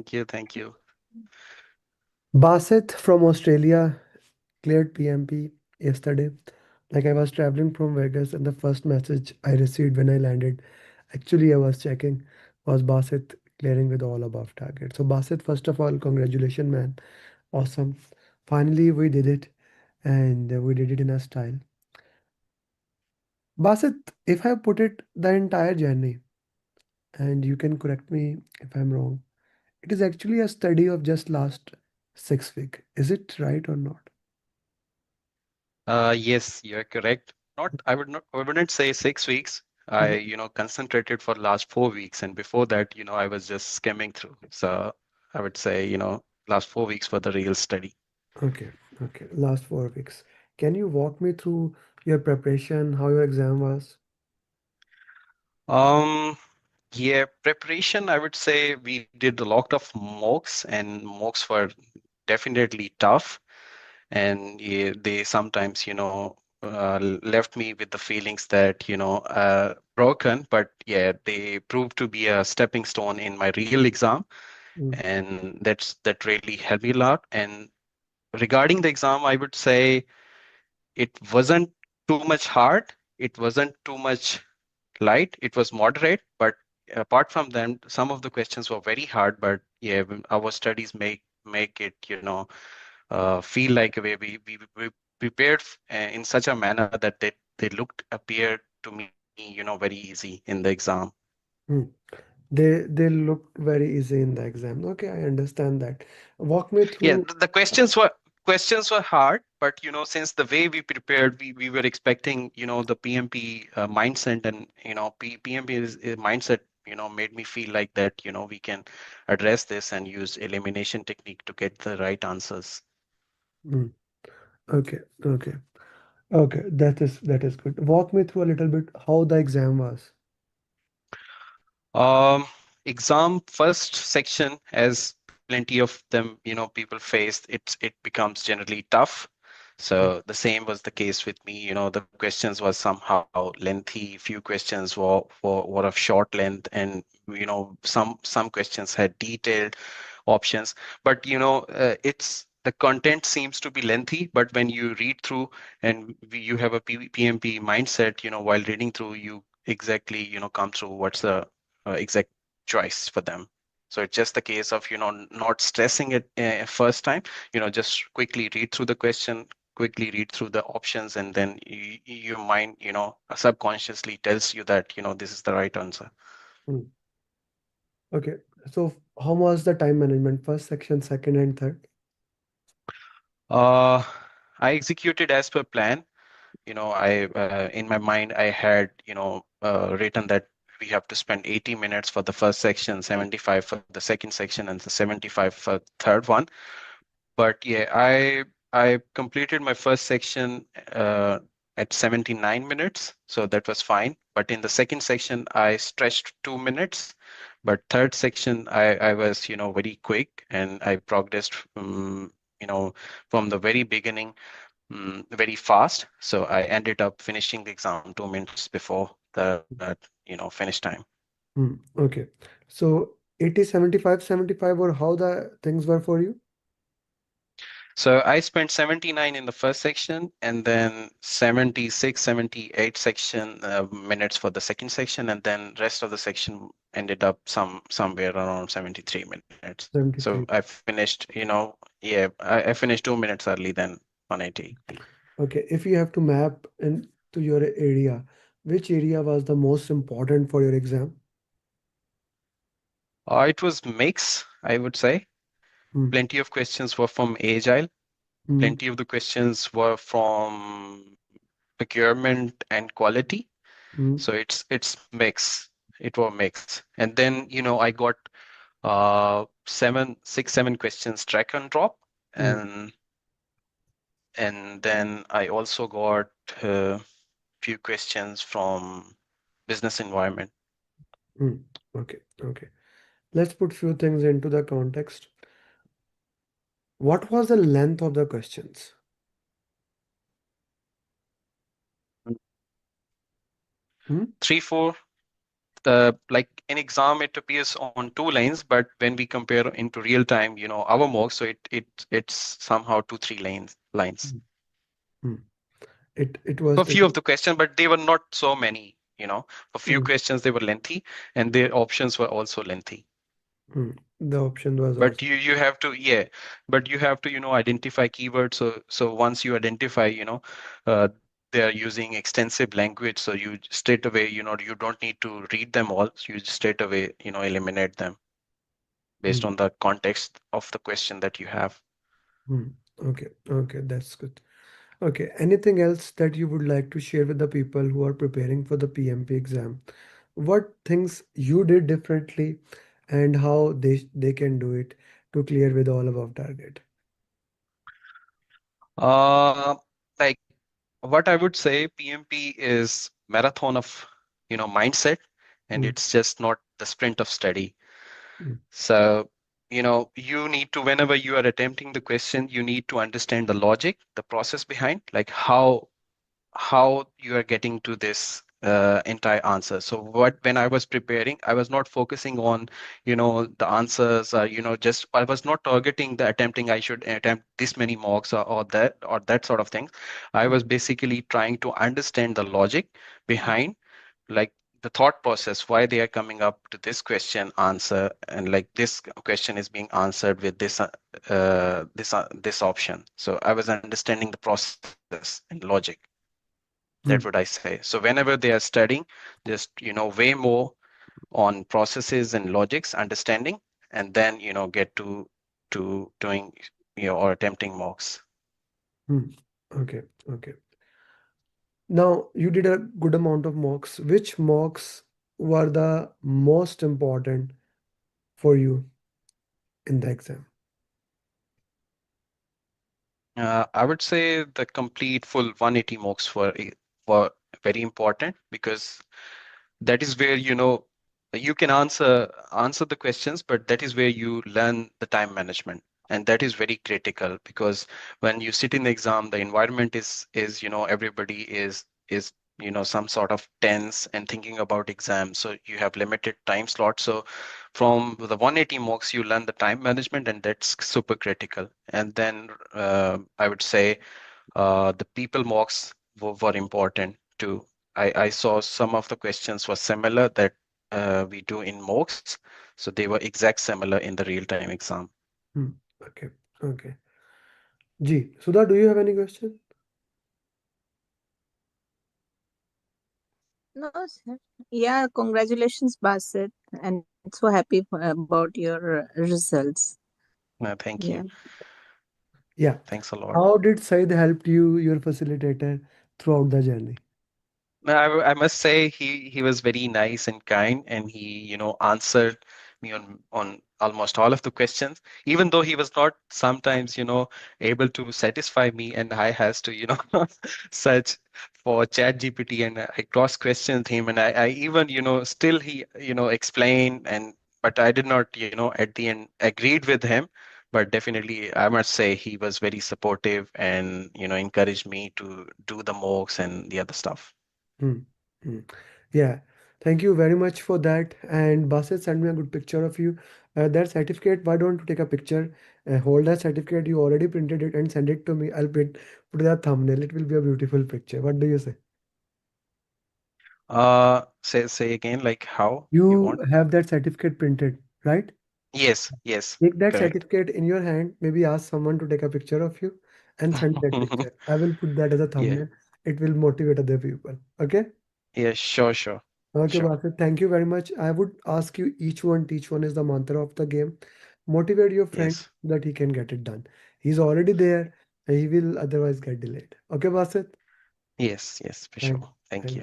Thank you. Basit from Australia cleared PMP yesterday. Like I was traveling from Vegas, and the first message I received when I landed, actually I was checking, was Basit clearing with all above target. So Basit, first of all, congratulations, man. Awesome. Finally, we did it, and we did it in a style. Basit, if I put it the entire journey, and you can correct me if I'm wrong, it is actually a study of just last 6 weeks. Is it right or not? Yes, you're correct. I wouldn't say 6 weeks. I, Mhm. concentrated for last 4 weeks, and before that, I was just skimming through. So I would say, last 4 weeks for the real study. Okay, okay. Last 4 weeks. Can you walk me through your preparation, how your exam was? Um, yeah, preparation, I would say we did a lot of mocks, and mocks were definitely tough. And yeah, they sometimes left me with the feelings that broken, but yeah, they proved to be a stepping stone in my real exam, Mm, and that really helped me a lot. And regarding the exam, I would say it wasn't too much hard, it wasn't too much light, it was moderate, but apart from them, some of the questions were very hard. But yeah, our studies make it feel like a way we prepared in such a manner that they looked appeared to me, very easy in the exam. mm. They look very easy in the exam. Okay, I understand that. Walk me Yeah, through. the questions were hard, but since the way we prepared, we were expecting the PMP mindset, and PMP mindset made me feel like that we can address this and use elimination technique to get the right answers. Mm, okay, okay, okay. That is good. Walk me through a little bit how the exam was. Um, Exam first section, as plenty of them, people faced, it becomes generally tough. Mm, So the same was the case with me. The questions were somehow lengthy. Few questions were of short length, and some questions had detailed options. But it's the content seems to be lengthy, but when you read through and you have a PMP mindset, while reading through, you exactly come through what's the exact choice for them. So it's just the case of not stressing it first time. Just quickly read through the question, quickly read through the options, and then your mind subconsciously tells you that this is the right answer. mm. Okay, so how was the time management? First section, second, and third? uh I executed as per plan. I in my mind I had written that we have to spend 80 minutes for the first section, 75 for the second section, and the 75 for third one. But yeah, I completed my first section at 79 minutes, so that was fine. But in the second section, I stretched 2 minutes. But third section, I was very quick, and I progressed you know from the very beginning very fast. So I ended up finishing the exam 2 minutes before the finish time. Okay, so 80, 75, 75, or how the things were for you? So I spent 79 in the first section, and then 76, 78 section minutes for the second section, and then rest of the section ended up somewhere around 73 minutes. So 73. I finished, yeah, I finished 2 minutes early than 180. Okay, if you have to map into your area, which area was the most important for your exam? It was mix, I would say. Hmm. Plenty of questions were from Agile. Hmm. Plenty of the questions were from procurement and quality. Hmm. So it's mix. It was mix. And then, I got seven, six, 7 questions track and drop. Hmm. And then I also got a few questions from business environment. Hmm. Okay, okay. Let's put few things into the context. What was the length of the questions? Hmm? Three, four, like in exam it appears on two lines, but when we compare into real time, our mock, so it's somehow two, three lines Mm. Mm. It was for few of taken. the questions, but they were not so many. For few Mm. questions they were lengthy, and their options were also lengthy. Mm. The option was But also. you have to, yeah, but you have to identify keywords. So once you identify, uh, they are using extensive language, so you straight away, you don't need to read them all. So you just straight away, eliminate them based Mm. on the context of the question that you have. Mm. Okay, okay, that's good. Okay, anything else that you would like to share with the people who are preparing for the PMP exam? What things you did differently and how they can do it to clear with all above target? uh like what I would say, PMP is marathon of mindset, and Mm. it's just not the sprint of study. Mm. So, you need to, whenever you are attempting the question, you need to understand the logic, the process behind, like how you are getting to this entire answer. So when I was preparing, I was not focusing on, the answers, just I was not targeting the attempting, I should attempt this many mocks, or that sort of thing. I was basically trying to understand the logic behind, like the thought process, why they are coming up to this question answer, and like this question is being answered with this option. So I was understanding the process and logic. That would I Mm. say. So whenever they are studying, just way more on processes and logics understanding, and then get to doing or attempting mocks. Mm. Okay, okay. Now you did a good amount of mocks. Which mocks were the most important for you in the exam? I would say the complete full 180 mocks were very important, because that is where you can answer the questions, but that is where you learn the time management, and that is very critical, because when you sit in the exam, the environment is everybody is some sort of tense and thinking about exam, so you have limited time slots. So from the 180 mocks you learn the time management, and that's super critical. And then I would say the people mocks were important too. I saw some of the questions were similar that we do in mocks, so they were exact similar in the real-time exam. Hmm. Okay, okay. G, Sudha, do you have any question? No, sir. Yeah, congratulations, Basit, and so happy about your results. Thank Yeah. you. Yeah. Thanks a lot. How did Said help you, your facilitator, throughout the journey? No, I must say he was very nice and kind, and he answered me on almost all of the questions, even though he was not sometimes able to satisfy me, and I has to search for Chat GPT, and I cross questioned him, and I even still he explained, and but I did not at the end agreed with him. But definitely I must say he was very supportive, and encouraged me to do the mocks and the other stuff. Hmm. Hmm. Yeah. Thank you very much for that. And Basit sent me a good picture of you. That certificate, why don't you take a picture? Hold that certificate. You already printed it and send it to me. I'll put that thumbnail. It will be a beautiful picture. What do you say? Say again, like how you You want? have that certificate printed, right? Yes, yes, Take that correct. certificate in your hand. Maybe ask someone to take a picture of you and send that picture. I will put that as a Yeah, thumbnail. It will motivate other people. Okay? yeah, sure, sure, Okay, sure. Basit, thank you very much. I would ask you each one, teach one is the mantra of the game. Motivate your friend Yes, that he can get it done. He's already there. He will otherwise get delayed. Okay, Basit? yes, yes, for Thank, sure. Thank thank you.